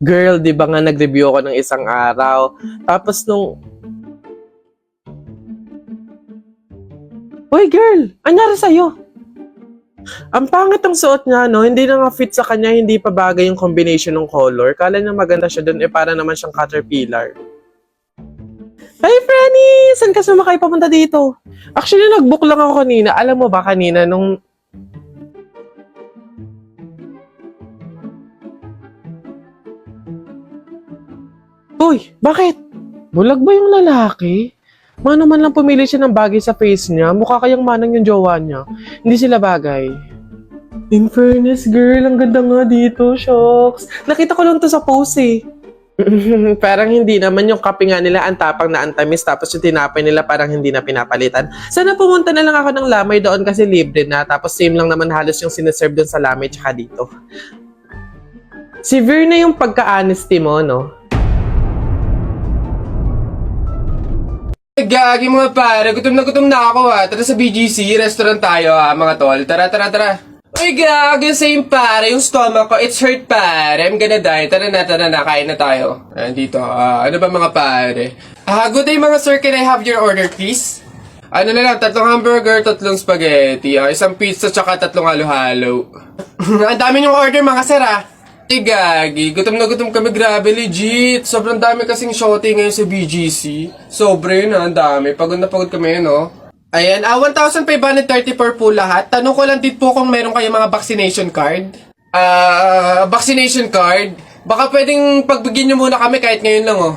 Girl, di ba nga nag-review ako ng isang araw? Tapos Hoy girl, anyari sa'yo? Ang pangit ang suot niya, no? Hindi na nga fit sa kanya, hindi pa bagay yung combination ng color. Kala niya maganda siya dun, para naman siyang caterpillar. Hey, Franny! Saan ka sumakay papunta dito? Actually, nag-book lang ako kanina. Alam mo ba kanina, nung... Uy, bakit? Bulag ba yung lalaki? Mano man lang pumili siya ng bagay sa face niya, mukha kayang manang yung jowa niya. Hindi sila bagay. In fairness, girl, ang ganda nga dito, shocks. Nakita ko lang to sa post eh. Parang hindi naman yung kape nga nila ang tapang na antamis tapos yung tinapay nila parang hindi na pinapalitan. Sana pumunta na lang ako ng Lamay doon kasi libre na tapos same lang naman halos yung sineserve doon sa Lamay tsaka dito. Severe na yung pagka-honesty mo, no? Gagi mga pare, gutom na ako ha. Tara sa BGC, restaurant tayo ha mga tol. Tara. Uy gagi, same pare, yung stomach ko, it's hurt pare. I'm gonna die. Tara na, kain na tayo. Dito, ano ba mga pare? Good day mga sir, can I have your order please? Ano na lang, 3 hamburger, 3 spaghetti, isang pizza, tsaka 3 halo-halo. Ang dami yung order mga sir ha. Ay gagi, gutom na gutom kami, grabe legit. Sobrang dami kasing shorty ngayon sa BGC. Sobre na, ang dami. Pagod na pagod kami, no? Ayan, 1,534 po lahat. Tanong ko lang din po kung meron kayong mga vaccination card. Vaccination card? Baka pwedeng pagbigyan nyo muna kami kahit ngayon lang, oh.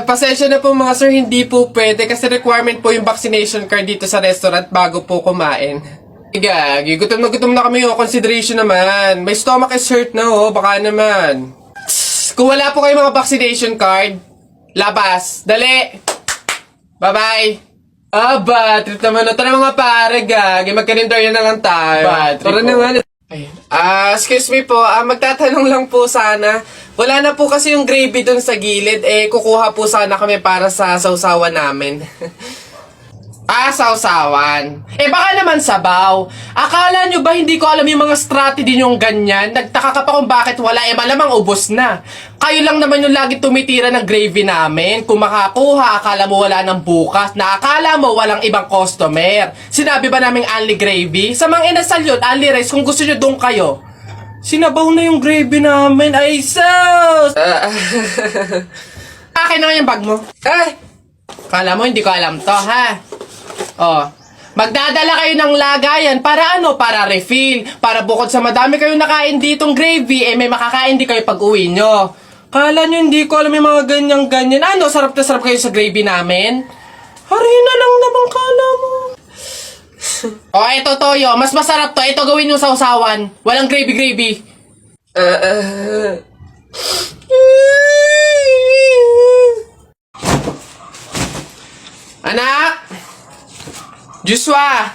Pasensya na po mga sir, hindi po pwede kasi requirement po yung vaccination card dito sa restaurant bago po kumain. Gagi, gutom na kami, oh. Consideration naman. My stomach is hurt na, oh. Baka naman. Kung wala po kayong mga vaccination card, labas. Dali. Bye-bye. Bad trip naman. Tara mga pare, gagi. Magkarindorya na lang tayo. Tara naman. Excuse me po. Magtatanong lang po sana. Wala na po kasi yung gravy dun sa gilid. Kukuha po sana kami para sa sausawan namin. Sausawan. Baka naman sabaw. Akala nyo ba hindi ko alam yung mga strategy nyong ganyan? Nagtaka ka pa kung bakit wala, malamang ubos na. Kayo lang naman yung lagi tumitira ng gravy namin. Kung makakuha, akala mo wala ng bukas, na akala mo walang ibang customer. Sinabi ba naming only gravy? Sa mga inasal yun, only rice, kung gusto nyo doon kayo. Sinabaw na yung gravy namin. Ay, sus! Akin na yung bag mo. Kala mo hindi ko alam to, ha? Magdadala kayo ng lagayan para ano? Para refill. Para bukod sa madami kayong nakain ditong gravy, may makakain din kayo pag uwi nyo. Kala nyo hindi ko alam yung mga ganyan-ganyan. Ano? Sarap na sarap kayo sa gravy namin? Harina lang naman kala mo. Ito toyo. Mas masarap to. Ito gawin yung sausawan. Walang gravy. Anak! Joshua!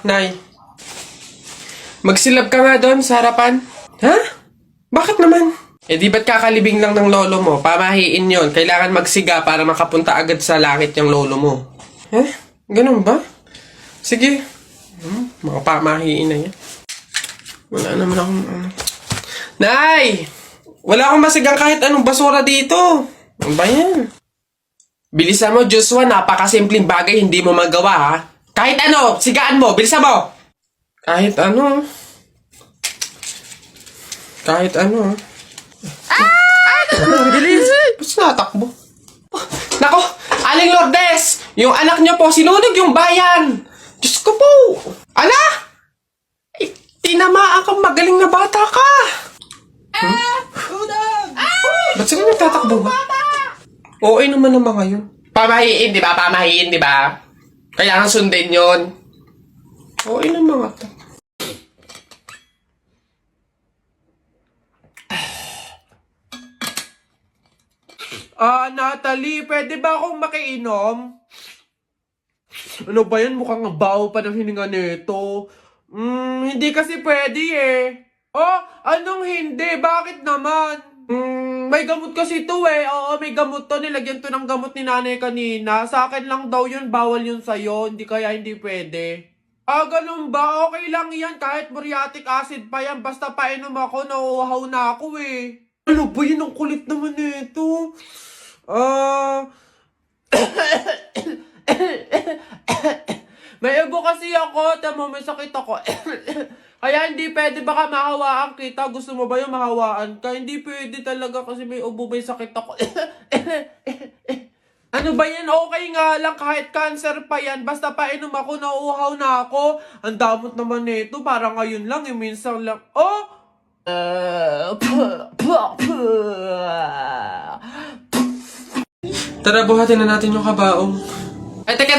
Nay. Magsilab ka nga doon sa harapan. Ha? Bakit naman? Di ba't kakalibing lang ng lolo mo? Pamahiin yon. Kailangan magsiga para makapunta agad sa langit yung lolo mo. Ganun ba? Sige. Mga pamahiin na yan. Wala naman akong... Nay! Wala akong masigang kahit anong basura dito. Ano ba yan? Bilisan mo, Joshua. Napakasimpleng bagay, hindi mo magawa, ha? Kahit ano, sigaan mo. Bilisan mo. Kahit ano. Bilis. Ba't natakbo? Nako, Aling Lourdes! Yung anak niyo po, sinunog yung bayan. Diyos ko po. Tinamaan kang magaling na bata ka. Ba't sila nagtatakbo ba? Okay naman ngayon. Pamahiin, di ba? Kailangan sundin yon. Okay naman nga to. Natalie, pwede ba akong makiinom? Ano ba yan? Mukhang baho pa ng hininga nito. Hindi kasi pwede eh. Anong hindi? Bakit naman? May gamot kasi to eh. Oo, may gamot to. Nilagyan to ng gamot ni nanay kanina. Sa akin lang daw yun. Bawal yun sa'yo. Hindi pwede. Ganun ba? Okay lang yan. Kahit muriatic acid pa yan. Basta painom ako, nauuhaw na ako eh. Ano ba yun? Ang kulit naman nito. Ah... May ubo kasi ako. Tamo, may sakit ako. Kaya hindi pwede baka mahawaan kita. Gusto mo ba yung mahawaan ka? Hindi pwede talaga kasi may ubo, may sakit ako. Ano ba yan? Okay nga lang kahit cancer pa yan. Basta painom ako, nauuhaw na ako. Ang damot naman nito. Parang ngayon lang, minsan lang. Oh! Tara, buhatin na natin yung kabaong. Ay, teka.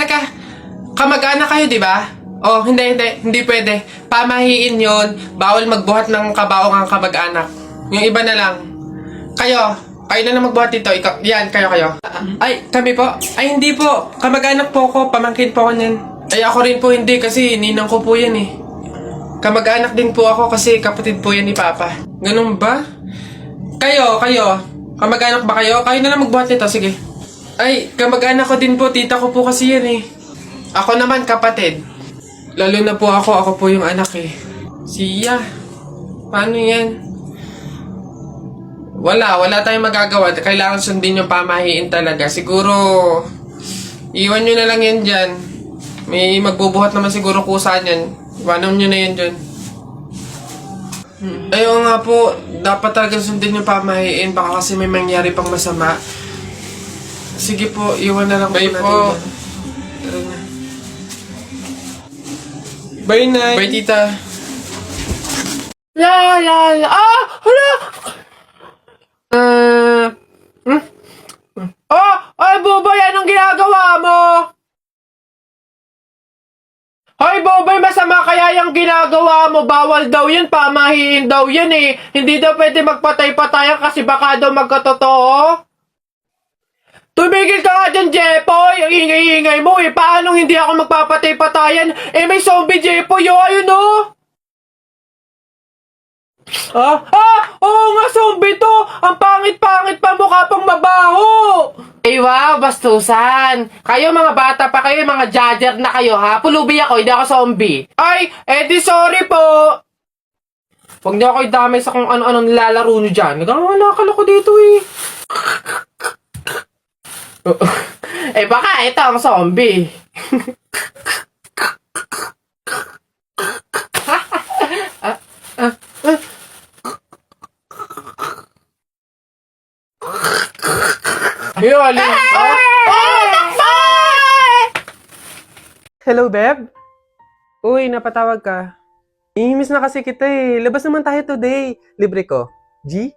Kamag-anak kayo, di ba? Oh, hindi pwede. Pamahiin yon. Bawal magbuhat ng kabaong ang kamag-anak. Yung iba na lang. Kayo na lang magbuhat dito. Ikaw, yan, kayo. Ay, kami po? Ay, hindi po. Kamag-anak po ako. Pamangkin po ako niyan. Ay, ako rin po hindi kasi ninang ko po yan eh. Kamag-anak din po ako kasi kapatid po yan ni Papa. Ganun ba? Kayo. Kamag-anak ba kayo? Kayo na lang magbuhat nito, sige. Ay, kamag-anak ko din po. Tita ko po kasi yan eh. Ako naman kapatid. Lalo na po ako po yung anak eh. Siya. Paano yan? Wala tayong magagawa. Kailangan sundin yung pamahiin talaga. Siguro, iwan nyo na lang yan dyan. May magbubuhat naman siguro kusa yan. Iwanan nyo na yan dyan. Ayaw nga po, dapat talaga sundin yung pamahiin. Baka kasi may mangyari pang masama. Sige po, iwan na lang po natin. Tara na. Bye, Nay. Bye, Tita. La. Ah! Hala! Ay, Boboy, anong ginagawa mo? Hoy, Boboy, masama kaya yung ginagawa mo? Bawal daw yun, pamahiin daw yun eh. Hindi daw pwede magpatay-patayan kasi baka daw magkatotoo. Tumigil ka nga dyan, Jepoy! Ang ingay-ingay mo eh. Paano hindi ako magpapatay-patayan? Eh, may zombie, Jepoy, oh, ayun oh! Oo nga, zombie to! Ang pangit-pangit pa, mukha pang mabaho! Ay, wow, bastusan! Kayo mga bata pa kayo, mga judger na kayo, ha? Pulubi ako, hindi ako zombie. Ay, di sorry po! Huwag niyo ako idamay sa kung ano-ano nilalaro niyo dyan. Nagkakalakal ako dito eh. Baka ito ang zombie. Yun, Hello, Beb? Uy, napatawag ka. Imiss na kasi kita eh. Labas naman tayo today. Libre ko. G?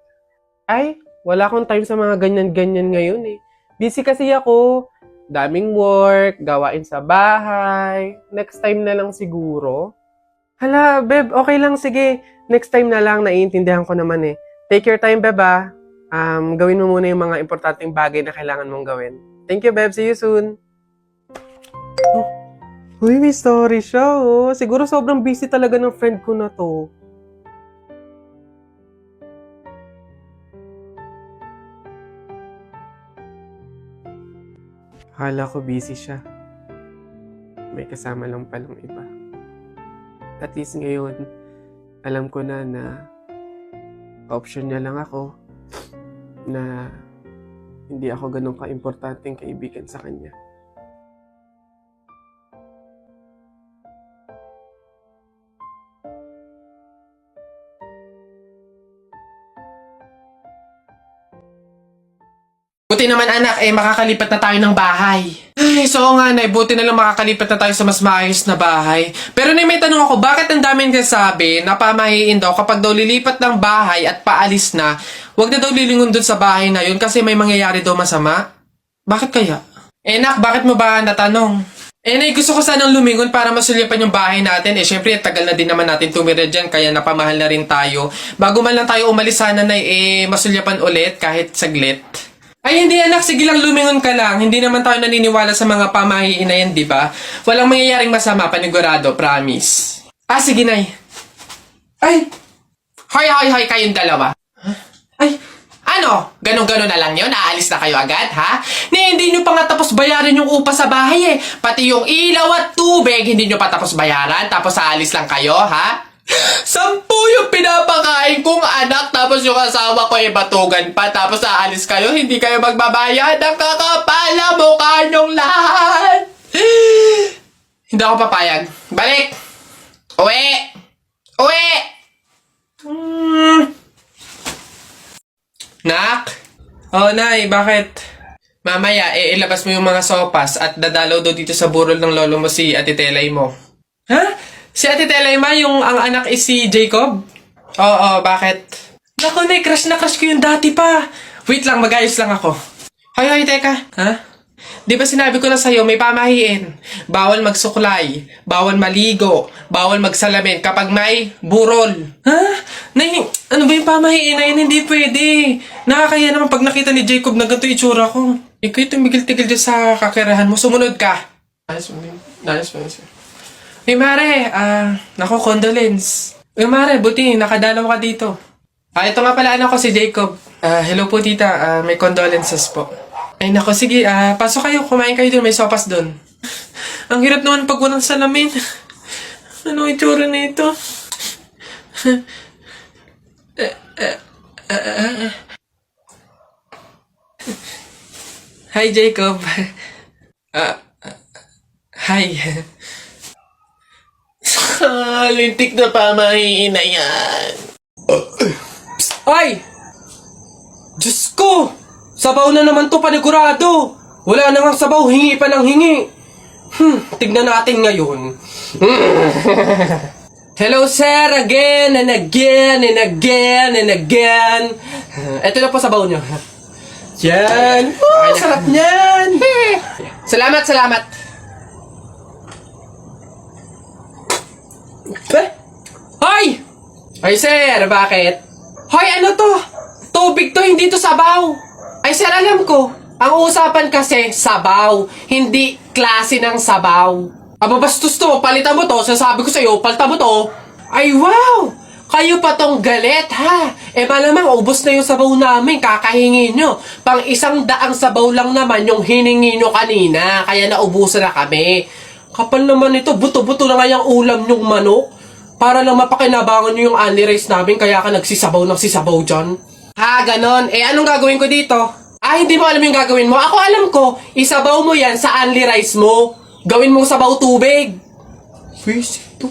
Ay, wala akong time sa mga ganyan-ganyan ngayon eh. Busy kasi ako. Daming work, gawain sa bahay. Next time na lang siguro. Hala, Beb, okay lang. Sige, next time na lang. Naiintindihan ko naman eh. Take your time, Beb ah. Gawin mo muna yung mga importanteng bagay na kailangan mong gawin. Thank you, Beb. See you soon. Uy, may story siya, oh. Siguro sobrang busy talaga ng friend ko na to. Akala ko busy siya. May kasama lang palang iba. At least ngayon, alam ko na option niya lang ako na hindi ako ganun ka-importanteng kaibigan sa kanya. Buti naman anak, makakalipat na tayo ng bahay. Ay, so nga Nay, buti na lang makakalipat na tayo sa mas maayos na bahay. Pero may tanong ako, bakit ang daming nagsasabi na pamahiin daw kapag daw lilipat ng bahay at paalis na, wag na daw lilingon dun sa bahay na yun kasi may mangyayari daw masama? Bakit kaya? Nak, bakit mo ba natanong? Nay, gusto ko sanang lumingon para masulyapan yung bahay natin. Syempre, tagal na din naman natin tumira dyan, kaya napamahal na rin tayo. Bago man lang tayo umalis sana na masulyapan ulit kahit saglit. Ay, hindi anak. Sige lang, lumingon ka lang. Hindi naman tayo naniniwala sa mga pamahiin na yan, di ba? Walang mangyayaring masama, panigurado, promise. Sige, Nay. Ay! Hoy, kayong dalawa. Ay, ano? Ganon-ganon na lang yun? Aalis na kayo agad, ha? Hindi nyo pa nga tapos bayaran yung upa sa bahay, eh. Pati yung ilaw at tubig, hindi nyo pa tapos bayaran, tapos aalis lang kayo, ha? 10 yung pinapakain kong anak, tapos yung asawa ko ay batugan pa, tapos aalis kayo, hindi kayo magbabayad. Ang kakapala mukha niyong lahat. Hindi ako papayag. Balik! Uwi! Uwi! Nak? Oh, Nay, bakit? Mamaya, ilabas mo yung mga sopas at dadalaw doon dito sa burol ng lolo mo si Ate Telay mo. Ha? Si Ate Telay ma, yung ang anak is si Jacob? Oo, bakit? Naku, Nay, crush na crush ko yung dati pa. Wait lang, mag-ayos lang ako. Hoy, teka. Ha? Di ba sinabi ko na sa'yo, may pamahiin. Bawal magsuklay, bawal maligo, bawal magsalamin kapag may burol. Ha? Nay, ano ba yung pamahiin na yun? Hindi pwede. Nakakaya naman pag nakita ni Jacob na ganito itsura ko. Ikaw yung tumigil-tigil dyan sa kakirahan mo. Sumunod ka. Nice. Hey, Mare, naku, condolence. Hey, Mare, buti, nakadalaw ka dito. Ito nga pala, anak ko si Jacob. Hello po, tita. May condolences po. Ay, naku, sige, pasok kayo. Kumain kayo dun. May sopas dun. Ang hirap naman pag walang salamin. Ano itsura na ito? Hi, Jacob. Hi. Lintik na pamahiin na yan. Ay! Diyos ko! Sabaw na naman to, panigurado. Wala na nga sabaw, hingi pa ng hingi. Tignan natin ngayon. Hello, sir, again and again and again and again. Ito na po sabaw nyo. Yan. Oh, sarap niyan. Salamat. Hoy! Ay, sir, bakit? Hoy, ano to? Tubig to, hindi to sabaw. Ay, sir, alam ko. Ang usapan kasi, sabaw. Hindi klase ng sabaw. Aba, bastos to. Palitan mo to. Sasabi ko sa'yo, palitan mo to. Ay, wow! Kayo pa tong galit, ha? Malamang ubos na yung sabaw namin. Kakahingi nyo. Pang 100 sabaw lang naman yung hiningi nyo kanina. Kaya naubusan na kami. Kapal naman ito. Buto-buto na nga yung ulam nyong manok. Para lang mapakinabangan nyo yung only rice namin. Kaya ka nagsisabaw dyan. Ha, ganon. Anong gagawin ko dito? Hindi mo alam yung gagawin mo? Ako alam ko. Isabaw mo yan sa only rice mo. Gawin mong sabaw tubig. Face ito.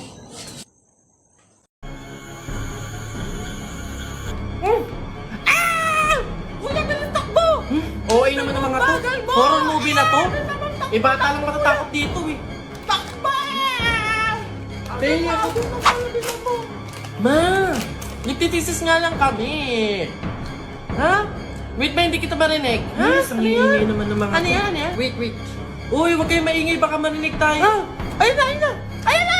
Wala ka ng takbo! Okay naman ang mga to. Bagal mo! Horror movie na to. Bata lang matatakot dito eh. Takbo! Kaya ako. Ma! Nagtitisis nga lang kami. Ha? Wait ba, hindi kita marinig? Ha? Yes, ang iingay naman ng mga Ano to. yan? Wait. Uy, huwag kayong maingay. Baka marinig tayo. Ha? Ayun na! Ayun na!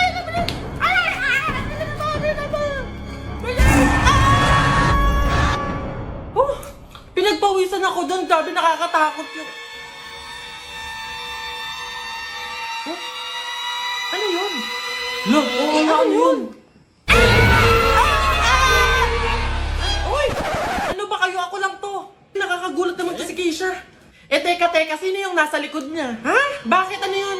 Oh! Pinagpawisan ako doon. Sabi nakakatakot yung... Oh? Ano yun? Lo, oo nga, ano yun? Uy! Ano ba kayo? Ako lang to. Nakakagulat naman to si Keisha. Teka, sino yung nasa likod niya? Ha? Bakit? Ano yun?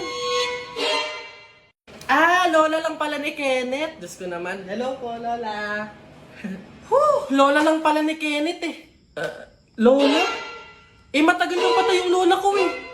Lola lang pala ni Kenneth. Diyos ko naman. Hello po, Lola. Lola lang pala ni Kenneth eh. Lola? Matagal yung patay yung lola ko eh.